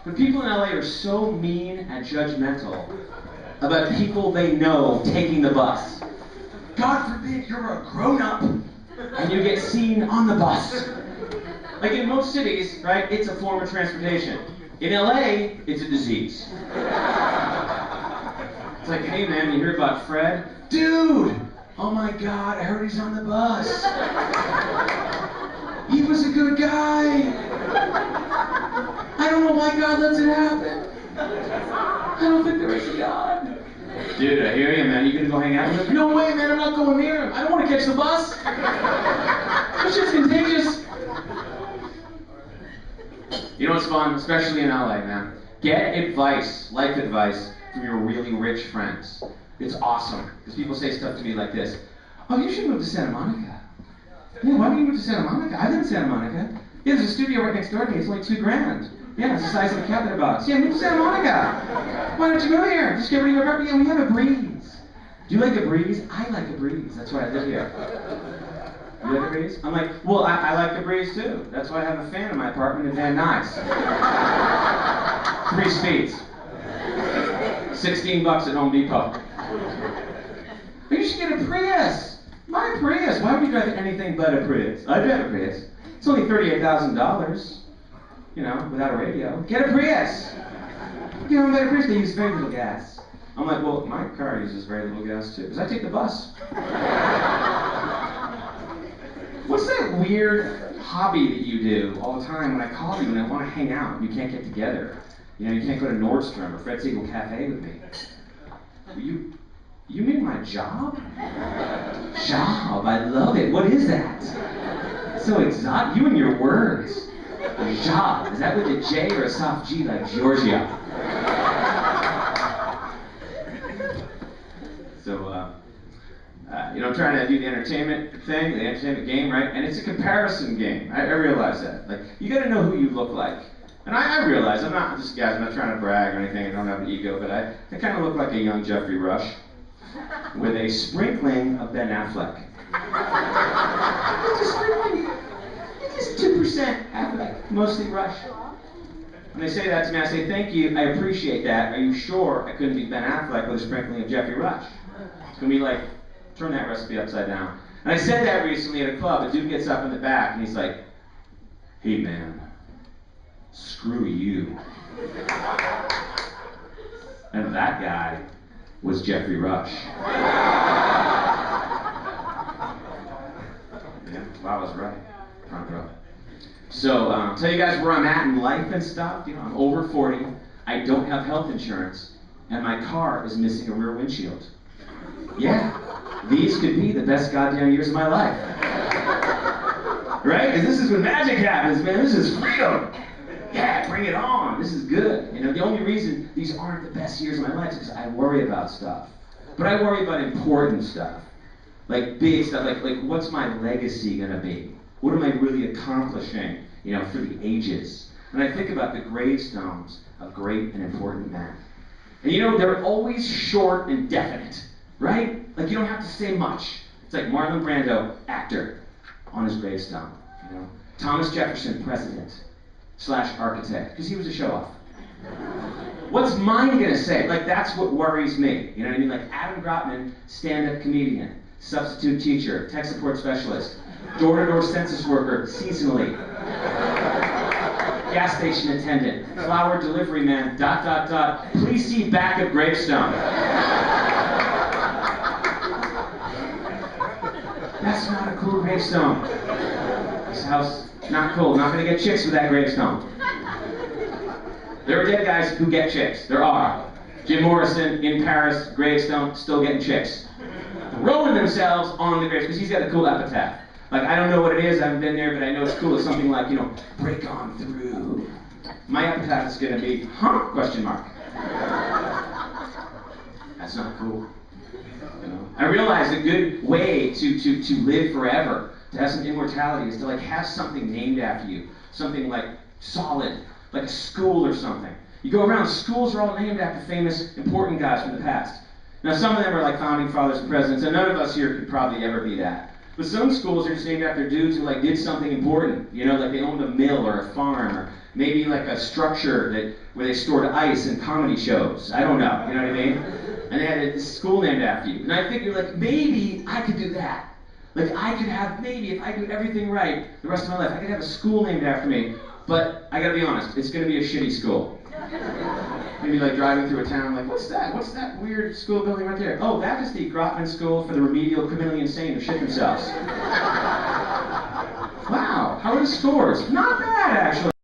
But people in LA are so mean and judgmental about people they know taking the bus. God forbid you're a grown-up and you get seen on the bus. Like in most cities, right, it's a form of transportation. In LA, it's a disease. It's like, hey man, you hear about Fred? Dude! Oh my God, I heard he's on the bus. He was a good guy. I don't know why God lets it happen. I don't think there is a God. Dude, I hear you, man. You gonna go hang out with him? No way, man. I'm not going near him. I don't want to catch the bus. This shit's contagious. You know what's fun, especially in LA, man? Get advice, life advice, from your really rich friends. It's awesome. Because people say stuff to me like this. Oh, you should move to Santa Monica. Yeah, why don't you move to Santa Monica? I live in Santa Monica. Yeah, there's a studio right next door to me. It's only $2,000. Yeah, it's the size of a cabinet box. Yeah, move to Santa Monica. Why don't you move here? Just get rid of your apartment. Yeah, we have a breeze. Do you like a breeze? I like a breeze. That's why I live here. You like a breeze? I'm like, well, I like a breeze too. That's why I have a fan in my apartment in Van Nuys. 3 speeds. $16 at Home Depot. But you should get a Prius. Buy a Prius. Why would you drive anything but a Prius? I drive a Prius. It's only $38,000. You know, without a radio. Get a Prius. You know, get a Prius. They use very little gas. I'm like, well, my car uses very little gas too, because I take the bus. What's that weird hobby that you do all the time when I call you and I want to hang out and you can't get together? You know, you can't go to Nordstrom or Fred Siegel Cafe with me. You mean my job? Job, I love it. What is that? So exotic. You and your words. Job. Is that with a J or a soft G like Georgia? So, you know, I'm trying to do the entertainment thing, the entertainment game, right? And it's a comparison game. I realize that. Like, you got to know who you look like. And I realize, I'm not just, guys, I'm not trying to brag or anything, I don't have an ego, but I kind of look like a young Jeffrey Rush with a sprinkling of Ben Affleck. Just 2% Affleck, mostly Rush. When they say that to me, I say, thank you, I appreciate that. Are you sure I couldn't be Ben Affleck with a sprinkling of Jeffrey Rush? It's going to be like, turn that recipe upside down. And I said that recently at a club. A dude gets up in the back and he's like, hey man, screw you. And that guy was Jeffrey Rush. Yeah, well, I was right. Front row. So, tell you guys where I'm at in life and stuff. You know, I'm over 40. I don't have health insurance, and my car is missing a rear windshield. Yeah, these could be the best goddamn years of my life. Right? Because this is when magic happens, man. This is freedom. Yeah, bring it on. This is good. You know, the only reason these aren't the best years of my life is because I worry about stuff. But I worry about important stuff. Like big stuff, like what's my legacy gonna be? What am I really accomplishing, you know, for the ages? And I think about the gravestones of great and important men. And you know, they're always short and definite, right? Like you don't have to say much. It's like Marlon Brando, actor, on his gravestone. You know, Thomas Jefferson, president / architect, because he was a show-off. What's mine gonna say? Like that's what worries me. You know what I mean? Like Adam Gropman, stand-up comedian, substitute teacher, tech support specialist, door-to-door census worker, seasonally, gas station attendant, flower delivery man, ... Please see back of gravestone. That's not a cool gravestone. This house, not cool. Not gonna get chicks with that gravestone. There are dead guys who get chicks. There are. Jim Morrison in Paris, gravestone, still getting chicks. Throwing themselves on the gravestone because he's got a cool epitaph. Like, I don't know what it is, I haven't been there, but I know it's cool. It's something like, you know, break on through. My epitaph is gonna be, huh? Question mark. That's not cool. You know? I realize a good way to live forever, to have some immortality, is to like have something named after you. Something like solid, like a school or something. You go around, schools are all named after famous, important guys from the past. Now some of them are like founding fathers and presidents, and none of us here could probably ever be that. But some schools are just named after dudes who like did something important. You know, like they owned a mill or a farm, or maybe like a structure where they stored ice and comedy shows. I don't know. You know what I mean? And they had a school named after you. And I figured like maybe I could do that. Like I could have, maybe if I do everything right the rest of my life, I could have a school named after me. But I gotta be honest, it's gonna be a shitty school. Maybe like driving through a town, like, what's that? What's that weird school building right there? Oh, that is the Gropman School for the Remedial Criminally Insane who shit themselves. Wow, how are the scores? Not bad, actually.